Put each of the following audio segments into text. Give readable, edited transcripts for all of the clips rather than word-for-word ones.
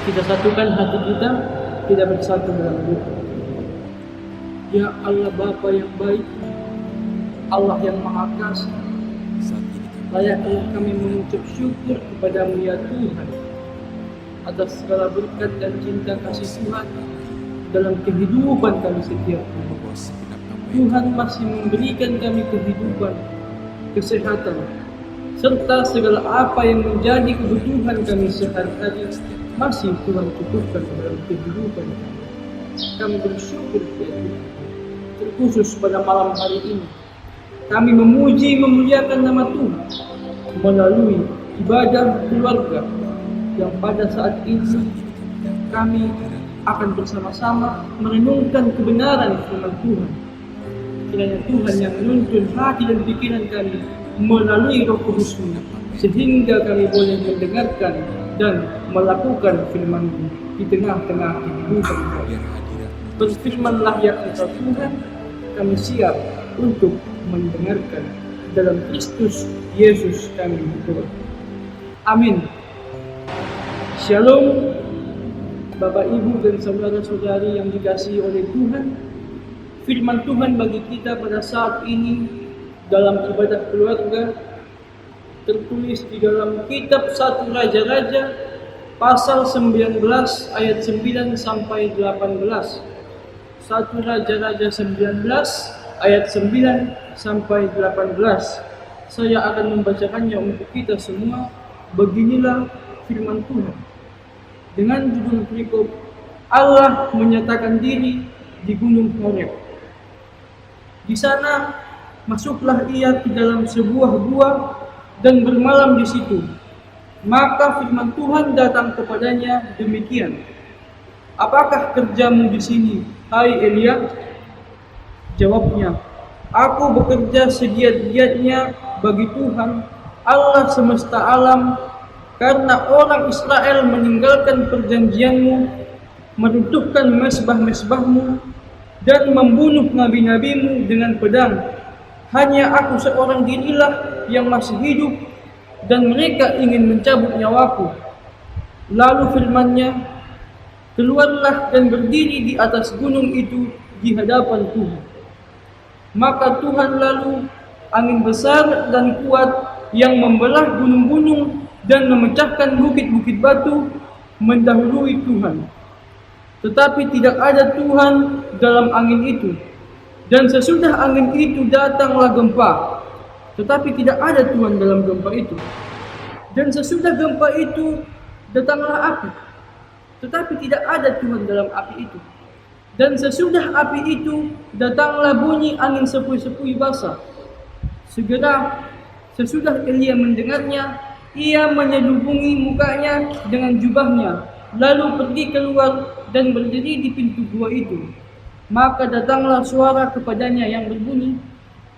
Kita satukan hati kita bersatu dalam doa. Ya Allah Bapa yang baik, Allah yang Maha Kasih, layaklah kami mengucap syukur kepada-Mu ya Tuhan atas segala berkat dan cinta kasih Tuhan dalam kehidupan kami setiap hari. Tuhan masih memberikan kami kehidupan, kesehatan, serta segala apa yang menjadi kebutuhan kami sehari-hari masih Tuhan cukupkan dalam kehidupan kami. Kami bersyukur ya Tuhan. Terkhusus pada malam hari ini, kami memuji memuliakan nama Tuhan melalui ibadah keluarga yang pada saat ini kami akan bersama-sama merenungkan kebenaran firman Tuhan. Kiranya Tuhan yang menuntun hati dan pikiran kami melalui Roh Kudus-Mu, sehingga kami boleh mendengarkan dan melakukan firman-Mu di tengah-tengah kehidupan kami. Berfirmanlah ya Engkau Tuhan, kami siap untuk mendengarkan. Dalam Kristus Yesus kami berdoa. Amin. Shalom, Bapak, Ibu, dan saudara-saudari yang dikasihi oleh Tuhan. Firman Tuhan bagi kita pada saat ini dalam ibadah keluarga tertulis di dalam kitab 1 Raja-Raja pasal 19 ayat 9 sampai 18. 1 Raja-Raja 19 ayat 9 sampai 18. Saya akan membacakannya untuk kita semua. Beginilah firman Tuhan. Dengan judul perikop, Allah menyatakan diri di Gunung Horeb. Di sana masuklah ia ke dalam sebuah gua dan bermalam di situ. Maka firman Tuhan datang kepadanya demikian. Apakah kerjamu di sini, hai Elia? Jawabnya, aku bekerja segiat-giatnya bagi Tuhan, Allah semesta alam, karena orang Israel meninggalkan perjanjianmu, meruntuhkan mesbah-mesbahmu, dan membunuh nabi-nabimu dengan pedang. Hanya aku seorang dirilah yang masih hidup, dan mereka ingin mencabut nyawaku. Lalu firman-Nya, keluarlah dan berdiri di atas gunung itu di hadapan Tuhan. Maka Tuhan lalu angin besar dan kuat yang membelah gunung-gunung dan memecahkan bukit-bukit batu mendahului Tuhan. Tetapi tidak ada Tuhan dalam angin itu. Dan sesudah angin itu datanglah gempa. Tetapi tidak ada Tuhan dalam gempa itu. Dan sesudah gempa itu datanglah api. Tetapi tidak ada Tuhan dalam api itu. Dan sesudah api itu datanglah bunyi angin sepoi-sepoi basah. Segera sesudah Elia mendengarnya, ia menyelubungi mukanya dengan jubahnya, lalu pergi keluar dan berdiri di pintu gua itu. Maka datanglah suara kepadanya yang berbunyi,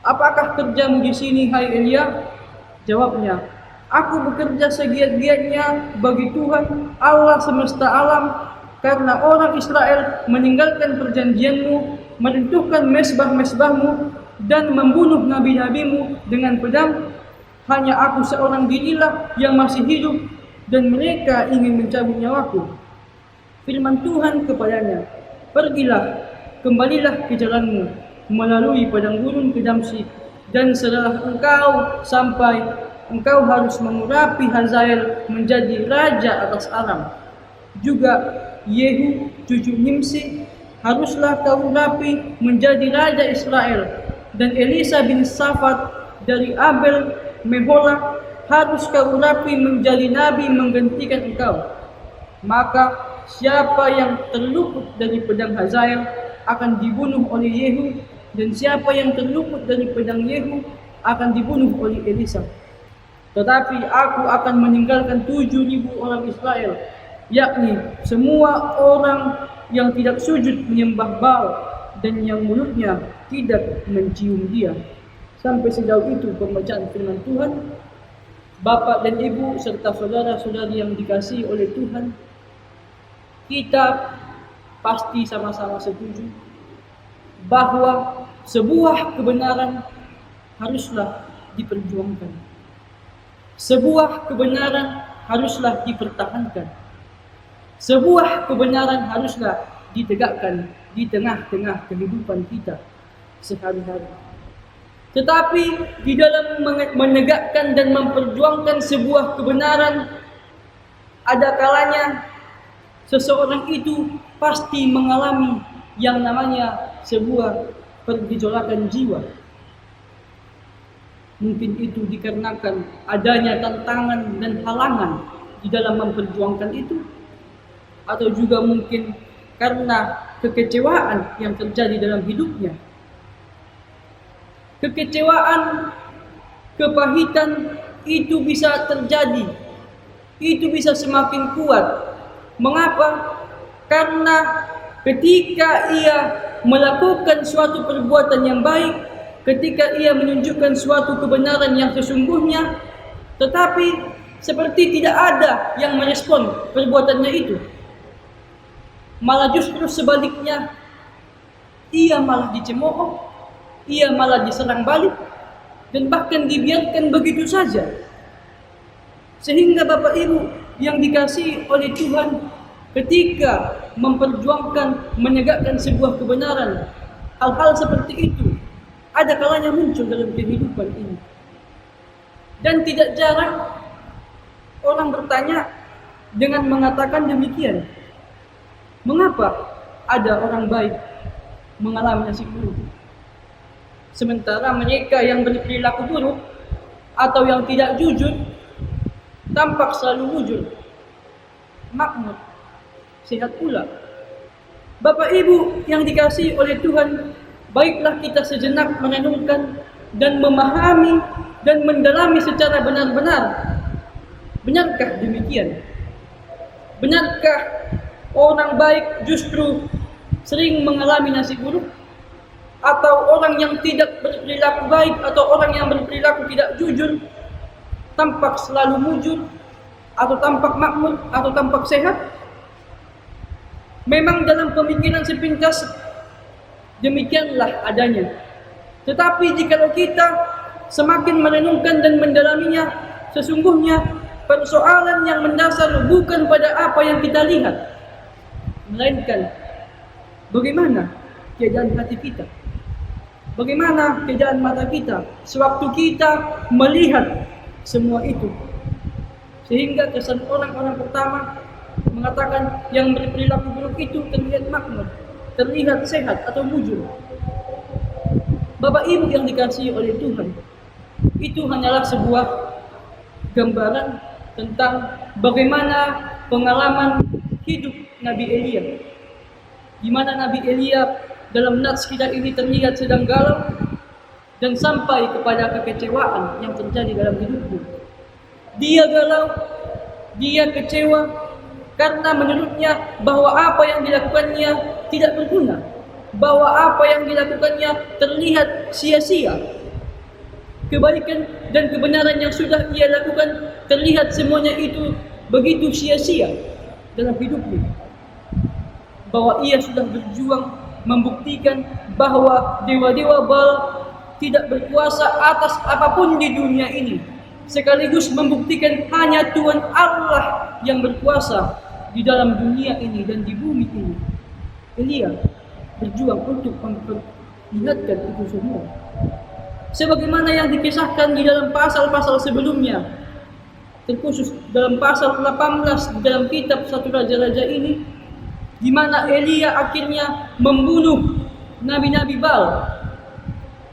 apakah kerjamu di sini, hai Elia? Jawabnya, aku bekerja segiat-giatnya bagi Tuhan, Allah semesta alam, karena orang Israel meninggalkan perjanjianmu, meruntuhkan mesbah-mesbahmu, dan membunuh nabi-nabimu dengan pedang. Hanya aku seorang dirilah yang masih hidup, dan mereka ingin mencabut nyawaku. Firman Tuhan kepadanya, pergilah, kembalilah ke jalanmu, melalui padang gurun ke Damsyik, dan setelah engkau sampai, engkau harus mengurapi Hazael menjadi raja atas Aram. Juga Yehu cucu Nimsi haruslah kau urapi menjadi raja Israel, dan Elisa bin Safat dari Abel Meholah harus kau urapi menjadi nabi menggantikan engkau. Maka siapa yang terluput dari pedang Hazael akan dibunuh oleh Yehu, dan siapa yang terluput dari pedang Yehu akan dibunuh oleh Elisa. Tetapi aku akan meninggalkan 7.000 orang Israel, yakni semua orang yang tidak sujud menyembah Baal dan yang mulutnya tidak mencium dia. Sampai sejauh itu pembacaan firman Tuhan. Bapak dan Ibu serta saudara-saudari yang dikasihi oleh Tuhan, kita pasti sama-sama setuju bahwa sebuah kebenaran haruslah diperjuangkan. Sebuah kebenaran haruslah dipertahankan. Sebuah kebenaran haruslah ditegakkan di tengah-tengah kehidupan kita sehari-hari. Tetapi di dalam menegakkan dan memperjuangkan sebuah kebenaran, ada kalanya seseorang itu pasti mengalami yang namanya sebuah pergejolakan jiwa. Mungkin itu dikarenakan adanya tantangan dan halangan di dalam memperjuangkan itu, atau juga mungkin karena kekecewaan yang terjadi dalam hidupnya. Kekecewaan, kepahitan itu bisa terjadi, itu bisa semakin kuat. Mengapa? Karena ketika ia melakukan suatu perbuatan yang baik, ketika ia menunjukkan suatu kebenaran yang sesungguhnya, tetapi seperti tidak ada yang merespon perbuatannya itu. Malah justru sebaliknya, ia malah dicemooh, ia malah diserang balik, dan bahkan dibiarkan begitu saja. Sehingga Bapak Ibu yang dikasihi oleh Tuhan, ketika memperjuangkan, menegakkan sebuah kebenaran, hal-hal seperti itu ada kalanya muncul dalam kehidupan ini. Dan tidak jarang orang bertanya dengan mengatakan demikian, mengapa ada orang baik mengalami nasib buruk, sementara mereka yang berperilaku buruk atau yang tidak jujur tampak selalu jujur, makmur, sehat pula. Bapak Ibu yang dikasihi oleh Tuhan, baiklah kita sejenak merenungkan dan memahami dan mendalami secara benar-benar. Benarkah demikian? Benarkah orang baik justru sering mengalami nasib buruk? Atau orang yang tidak berperilaku baik atau orang yang berperilaku tidak jujur tampak selalu mujur, atau tampak makmur, atau tampak sehat? Memang dalam pemikiran sepintas demikianlah adanya. Tetapi jikalau kita semakin merenungkan dan mendalaminya, sesungguhnya persoalan yang mendasar bukan pada apa yang kita lihat, melainkan bagaimana keadaan hati kita, bagaimana keadaan mata kita sewaktu kita melihat semua itu. Sehingga kesan orang-orang pertama mengatakan yang berperilaku buruk itu terlihat makmur, terlihat sehat atau mujur. Bapak Ibu yang dikasihi oleh Tuhan, itu hanyalah sebuah gambaran tentang bagaimana pengalaman hidup Nabi Elia, di mana Nabi Elia dalam nats kita ini terlihat sedang galau dan sampai kepada kekecewaan yang terjadi dalam hidupnya. Dia galau, dia kecewa karena menurutnya bahwa apa yang dilakukannya tidak berguna, bahwa apa yang dilakukannya terlihat sia-sia. Kebaikan dan kebenaran yang sudah ia lakukan terlihat semuanya itu begitu sia-sia dalam hidupnya. Bahwa ia sudah berjuang membuktikan bahwa dewa-dewa Baal tidak berkuasa atas apapun di dunia ini, sekaligus membuktikan hanya Tuhan Allah yang berkuasa di dalam dunia ini dan di bumi ini. Elia berjuang untuk memperlihatkan itu semua, sebagaimana yang dikisahkan di dalam pasal-pasal sebelumnya, terkhusus dalam pasal 18 di dalam kitab 1 Raja-Raja ini, di mana Elia akhirnya membunuh nabi-nabi Baal.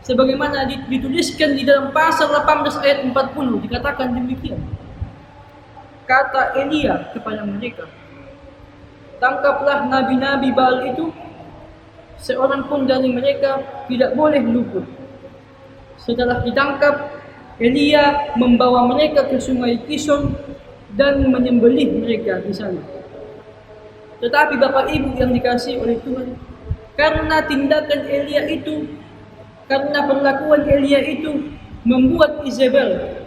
Sebagaimana dituliskan di dalam pasal 18 ayat 40, dikatakan demikian. Kata Elia kepada mereka, tangkaplah nabi-nabi Baal itu, seorang pun dari mereka tidak boleh luput. Setelah ditangkap, Elia membawa mereka ke sungai Kishon dan menyembelih mereka di sana. Tetapi Bapak Ibu yang dikasihi oleh Tuhan, karena tindakan Elia itu, karena perlakuan Elia itu membuat Izebel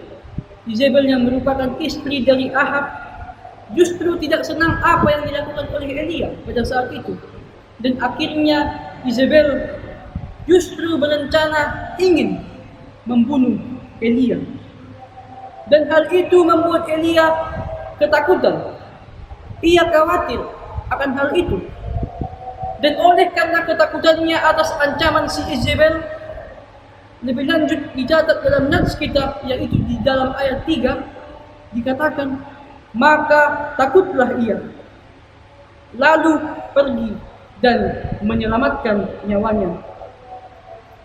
yang merupakan istri dari Ahab, justru tidak senang apa yang dilakukan oleh Elia pada saat itu. Dan akhirnya Izebel justru berencana ingin membunuh Elia. Dan hal itu membuat Elia ketakutan. Ia khawatir akan hal itu. Dan oleh karena ketakutannya atas ancaman si Izebel, lebih lanjut dicatat dalam nats kitab, yaitu di dalam ayat 3 dikatakan, maka takutlah ia, lalu pergi dan menyelamatkan nyawanya.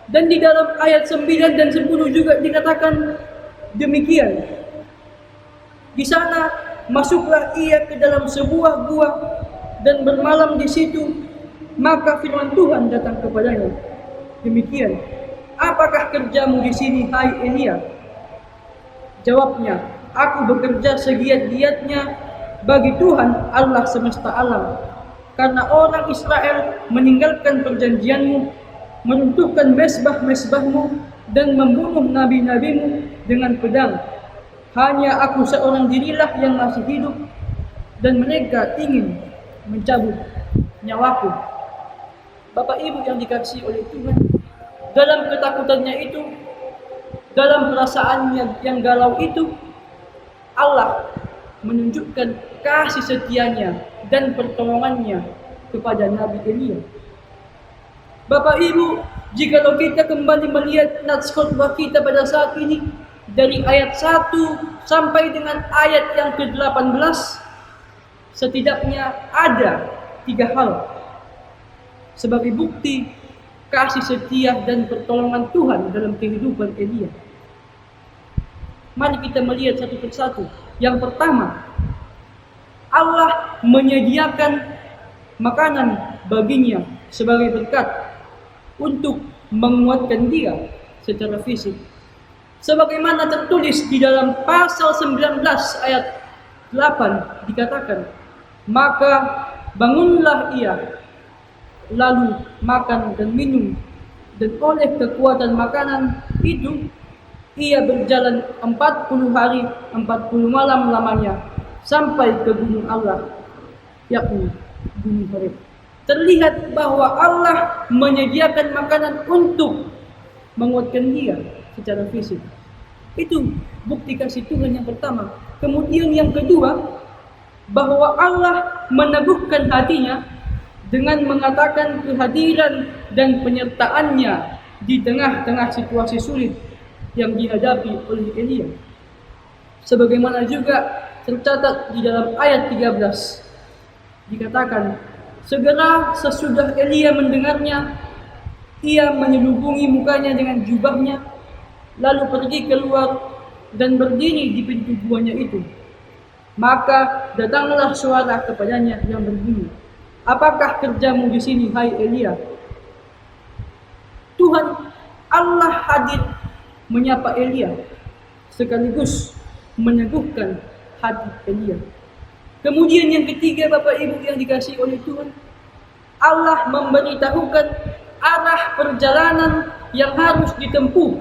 Dan di dalam ayat 9 dan 10 juga dikatakan demikian. Di sana masuklah ia ke dalam sebuah gua dan bermalam di situ. Maka firman Tuhan datang kepadanya, demikian, apakah kerjamu di sini, hai Elia? Jawabnya, aku bekerja segiat-giatnya bagi Tuhan Allah semesta alam, karena orang Israel meninggalkan perjanjianmu, meruntuhkan mesbah-mesbahmu, dan membunuh nabi-nabimu dengan pedang. Hanya aku seorang dirilah yang masih hidup, dan mereka ingin mencabut nyawaku. Bapak Ibu yang dikasihi oleh Tuhan, dalam ketakutannya itu, dalam perasaannya yang galau itu, Allah menunjukkan kasih setianya dan pertolongannya kepada Nabi Elia. Bapak Ibu, jikalau kita kembali melihat nats khotbah kita pada saat ini, dari ayat 1 sampai dengan ayat yang ke-18, setidaknya ada 3 hal sebagai bukti kasih setia dan pertolongan Tuhan dalam kehidupan Elia. Mari kita melihat satu persatu. Yang pertama, Allah menyediakan makanan baginya sebagai berkat untuk menguatkan dia secara fisik. Sebagaimana tertulis di dalam pasal 19 ayat 8 dikatakan, maka bangunlah ia, lalu makan dan minum, dan oleh kekuatan makanan itu ia berjalan 40 hari 40 malam lamanya sampai ke gunung Allah, yakni gunung Horeb. Terlihat bahwa Allah menyediakan makanan untuk menguatkan dia secara fisik. Itu bukti kasih Tuhan yang pertama. Kemudian yang kedua, bahwa Allah meneguhkan hatinya dengan mengatakan kehadiran dan penyertaannya di tengah-tengah situasi sulit yang dihadapi oleh Elia. Sebagaimana juga tercatat di dalam ayat 13, dikatakan, segera sesudah Elia mendengarnya, ia menyelubungi mukanya dengan jubahnya, lalu pergi keluar dan berdiri di pintu guanya itu. Maka datanglah suara kepadanya yang berbunyi, apakah kerjamu di sini, hai Elia? Tuhan Allah hadir menyapa Elia, sekaligus meneguhkan hati Elia. Kemudian yang ketiga, Bapak Ibu yang dikasihi oleh Tuhan, Allah memberitahukan arah perjalanan yang harus ditempuh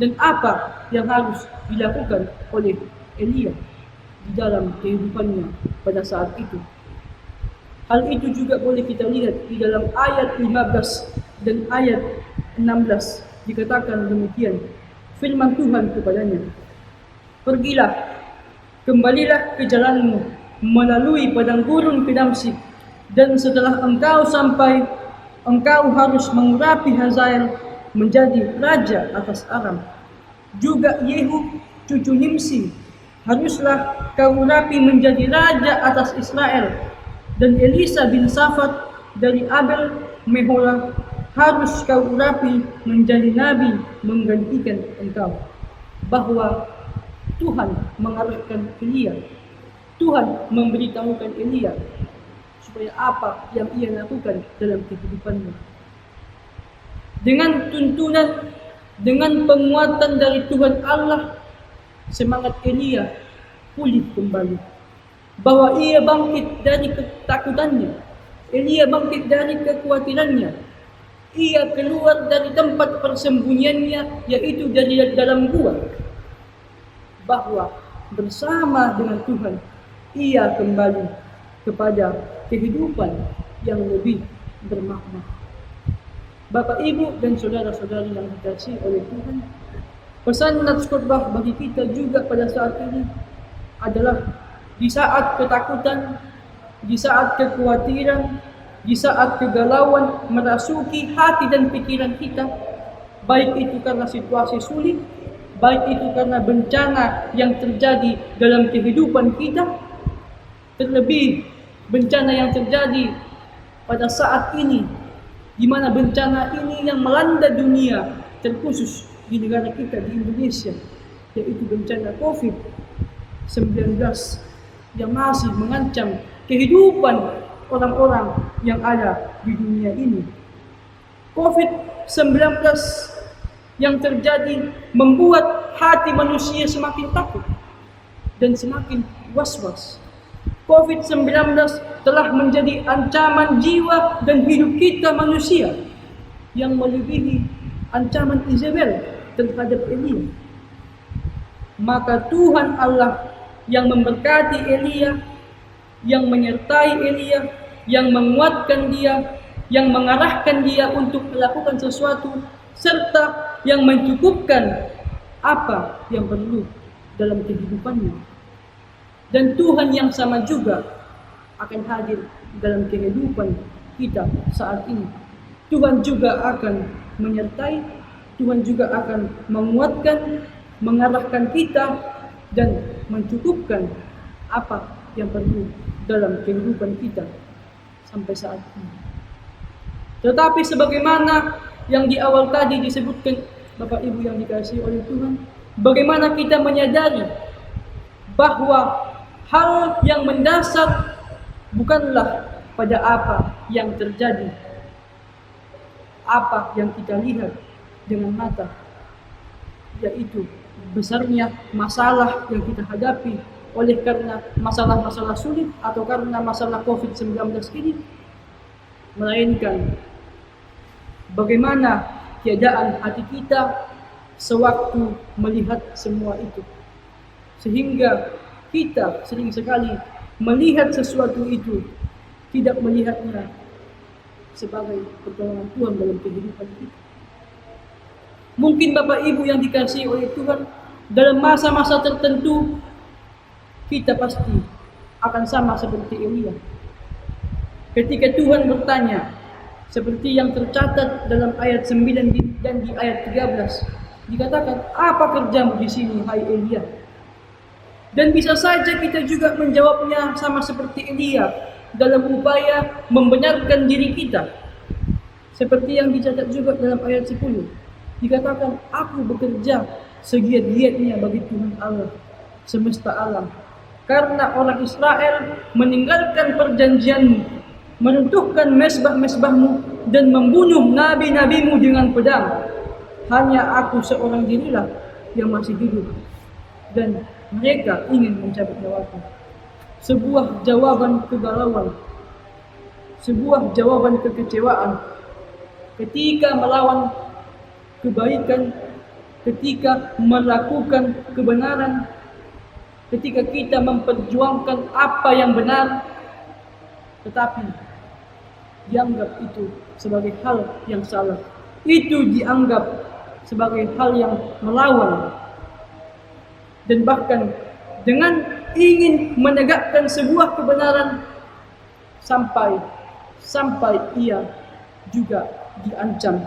dan apa yang harus dilakukan oleh Elia di dalam kehidupannya pada saat itu. Hal itu juga boleh kita lihat di dalam ayat 15 dan ayat 16 dikatakan demikian. Firman Tuhan kepadanya, pergilah, kembalilah ke jalanmu melalui padang gurun ke Damsyik, dan setelah engkau sampai, engkau harus mengurapi Hazael menjadi raja atas Aram. Juga Yehu cucu Nimsi haruslah kau urapi menjadi raja atas Israel, dan Elisa bin Safat dari Abel Meholah harus kau urapi menjadi nabi menggantikan engkau. Bahwa Tuhan mengarahkan Elia, Tuhan memberitahukan Elia supaya apa yang ia lakukan dalam kehidupannya. Dengan tuntunan, dengan penguatan dari Tuhan Allah, semangat Elia pulih kembali. Bahwa ia bangkit dari ketakutannya, Elia bangkit dari kekhawatirannya, ia keluar dari tempat persembunyiannya, yaitu dari dalam gua. Bahwa bersama dengan Tuhan, ia kembali kepada kehidupan yang lebih bermakna. Bapak, Ibu, dan saudara-saudari yang dikasihi oleh Tuhan, pesan nats khotbah bagi kita juga pada saat ini adalah di saat ketakutan, di saat kekhawatiran, di saat kegalauan merasuki hati dan pikiran kita, baik itu karena situasi sulit, baik itu karena bencana yang terjadi dalam kehidupan kita, terlebih bencana yang terjadi pada saat ini, di mana bencana ini yang melanda dunia, terkhusus di negara kita, di Indonesia, yaitu bencana COVID-19 yang masih mengancam kehidupan orang-orang yang ada di dunia ini. COVID-19 yang terjadi membuat hati manusia semakin takut dan semakin was-was. COVID-19 telah menjadi ancaman jiwa dan hidup kita manusia yang melebihi ancaman Izebel terhadap Elia. Maka Tuhan Allah yang memberkati Elia, yang menyertai Elia, yang menguatkan dia, yang mengarahkan dia untuk melakukan sesuatu, serta yang mencukupkan apa yang perlu dalam kehidupannya. Dan Tuhan yang sama juga akan hadir dalam kehidupan kita saat ini. Tuhan juga akan menyertai, Tuhan juga akan menguatkan, mengarahkan kita, dan mencukupkan apa yang perlu dalam kehidupan kita sampai saat ini. Tetapi sebagaimana yang di awal tadi disebutkan Bapak Ibu yang dikasihi oleh Tuhan, bagaimana kita menyadari bahwa hal yang mendasar bukanlah pada apa yang terjadi, apa yang kita lihat dengan mata, yaitu besarnya masalah yang kita hadapi oleh karena masalah-masalah sulit atau karena masalah COVID-19 ini, melainkan bagaimana keadaan hati kita sewaktu melihat semua itu, sehingga kita sering sekali melihat sesuatu itu tidak melihatnya sebagai pertolongan Tuhan dalam kehidupan kita. Mungkin Bapak Ibu yang dikasihi oleh Tuhan, dalam masa-masa tertentu kita pasti akan sama seperti Elia. Ketika Tuhan bertanya, seperti yang tercatat dalam ayat 9 dan di ayat 13, dikatakan, "Apa kerjamu di sini, hai Elia?" Dan bisa saja kita juga menjawabnya sama seperti Elia dalam upaya membenarkan diri kita. Seperti yang dicatat juga dalam ayat 10. Dikatakan, "Aku bekerja segiat-giatnya bagi Tuhan Allah semesta alam. Karena orang Israel meninggalkan perjanjianmu, meruntuhkan mesbah-mesbahmu, dan membunuh nabi-nabimu dengan pedang. Hanya aku seorang dirilah yang masih hidup, dan mereka ingin mencabut nyawaku." Sebuah jawaban kegalauan, sebuah jawaban kekecewaan ketika melawan kebaikan, ketika melakukan kebenaran, ketika kita memperjuangkan apa yang benar, tetapi dianggap itu sebagai hal yang salah. Itu dianggap sebagai hal yang melawan. Dan bahkan dengan ingin menegakkan sebuah kebenaran sampai ia juga diancam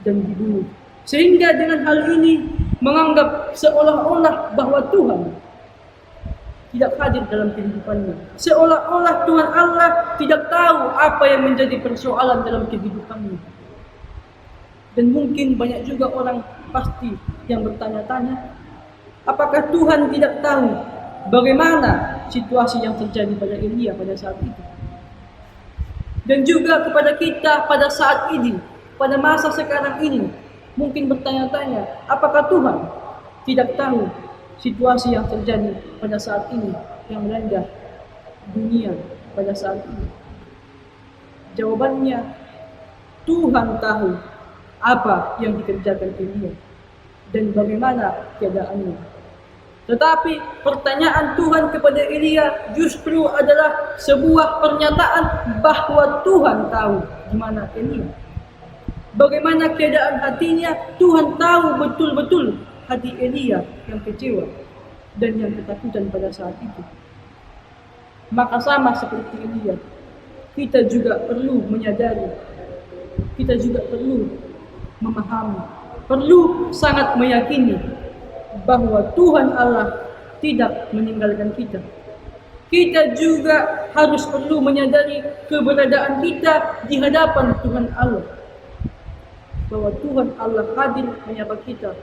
dan dibunuh. Sehingga dengan hal ini menganggap seolah-olah bahwa Tuhan tidak hadir dalam kehidupannya. Seolah-olah Tuhan Allah tidak tahu apa yang menjadi persoalan dalam kehidupannya. Dan mungkin banyak juga orang pasti yang bertanya-tanya, apakah Tuhan tidak tahu bagaimana situasi yang terjadi pada Elia pada saat itu? Dan juga kepada kita pada saat ini, pada masa sekarang ini, mungkin bertanya-tanya, apakah Tuhan tidak tahu situasi yang terjadi pada saat ini yang melanda dunia pada saat ini? Jawabannya, Tuhan tahu apa yang dikerjakan Elia dan bagaimana keadaannya. Tetapi pertanyaan Tuhan kepada Elia justru adalah sebuah pernyataan bahwa Tuhan tahu di mana Elia. Bagaimana keadaan hatinya, Tuhan tahu betul-betul hati Elia yang kecewa dan yang ketakutan pada saat itu. Maka sama seperti Elia, kita juga perlu menyadari, kita juga perlu memahami, perlu sangat meyakini bahwa Tuhan Allah tidak meninggalkan kita. Kita juga harus perlu menyadari keberadaan kita di hadapan Tuhan Allah, bahwa Tuhan Allah hadir menyapa kita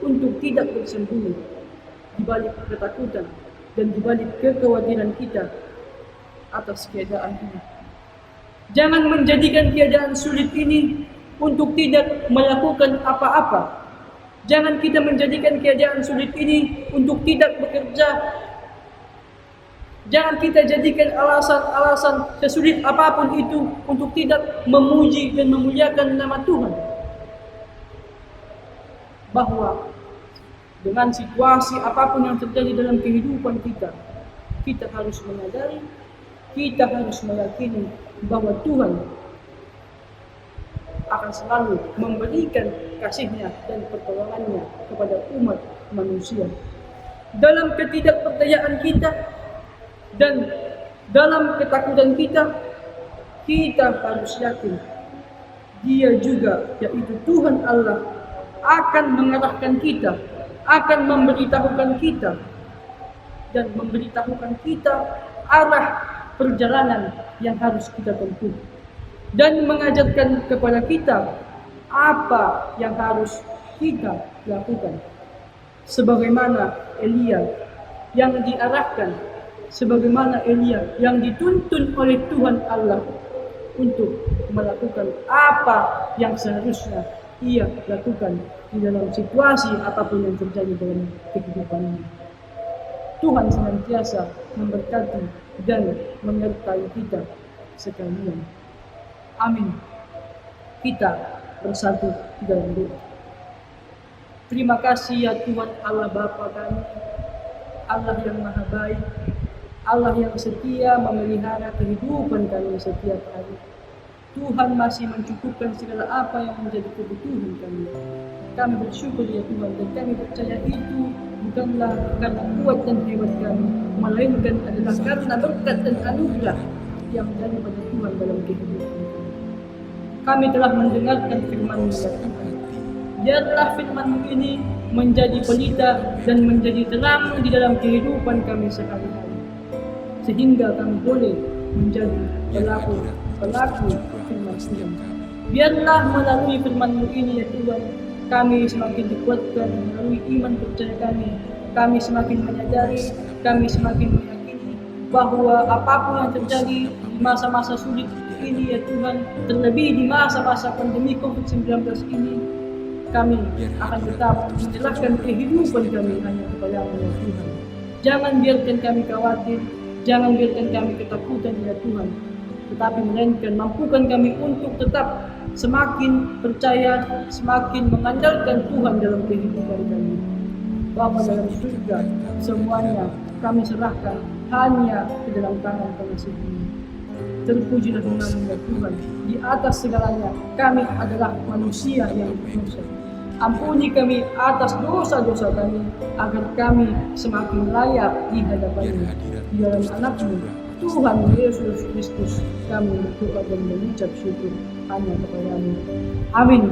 untuk tidak bersembunyi di balik ketakutan dan di balik kekhawatiran kita atas keadaan ini. Jangan menjadikan keadaan sulit ini untuk tidak melakukan apa-apa. Jangan kita menjadikan keadaan sulit ini untuk tidak bekerja. Jangan kita jadikan alasan-alasan sesulit apapun itu untuk tidak memuji dan memuliakan nama Tuhan. Bahwa dengan situasi apapun yang terjadi dalam kehidupan kita, kita harus menyadari, kita harus meyakini bahwa Tuhan akan selalu memberikan kasih-Nya dan pertolongan-Nya kepada umat manusia. Dalam ketidakberdayaan kita dan dalam ketakutan kita, kita harus yakin Dia juga, yaitu Tuhan Allah, akan mengarahkan kita, akan memberitahukan kita dan memberitahukan kita arah perjalanan yang harus kita tempuh dan mengajarkan kepada kita apa yang harus kita lakukan. Sebagaimana Elia yang diarahkan, sebagaimana Elia yang dituntun oleh Tuhan Allah untuk melakukan apa yang seharusnya ia lakukan di dalam situasi apapun yang terjadi dalam kehidupan ini. Tuhan senantiasa memberkati dan menyertai kita sekalian. Amin. Kita bersatu di dalam doa. Terima kasih ya Tuhan Allah Bapa kami, Allah yang maha baik, Allah yang setia memelihara kehidupan kami setiap hari. Tuhan masih mencukupkan segala apa yang menjadi kebutuhan kami. Kami bersyukur ya Tuhan, dan kami percaya itu bukanlah karena kuat dan hebat kami, melainkan adalah karena berkat dan anugerah yang daripada Tuhan dalam kehidupan kami. Kami telah mendengarkan firman-Mu ya Tuhan. Biarlah firman-Mu ini menjadi pelita dan menjadi terang di dalam kehidupan kami sehari-hari, sehingga kami boleh menjadi pelaku firman Tuhan. Biarlah melalui firman-Mu ini ya Tuhan, kami semakin dikuatkan melalui iman percaya kami semakin menyadari, kami semakin meyakini bahwa apapun yang terjadi di masa-masa sulit ini ya Tuhan, terlebih di masa-masa pandemi COVID-19 ini, kami akan tetap menyerahkan kehidupan kami hanya kepada-Mu ya Tuhan. Jangan biarkan kami khawatir, jangan biarkan kami ketakutan ya Tuhan, tetapi melainkan mampukan kami untuk tetap semakin percaya, semakin mengandalkan Tuhan dalam kehidupan kami. Bapa dalam surga, semuanya kami serahkan hanya ke dalam tangan Kasih-Mu. Terpujilah nama-Mu ya Tuhan. Di atas segalanya, kami adalah manusia yang berdosa. Ampuni kami atas dosa-dosa kami, agar kami semakin layak di hadapan-Mu. Di dalam anak-Mu, Tuhan Yesus Kristus, kami berdoa dan mengucap syukur hanya kepada-Mu. Amin.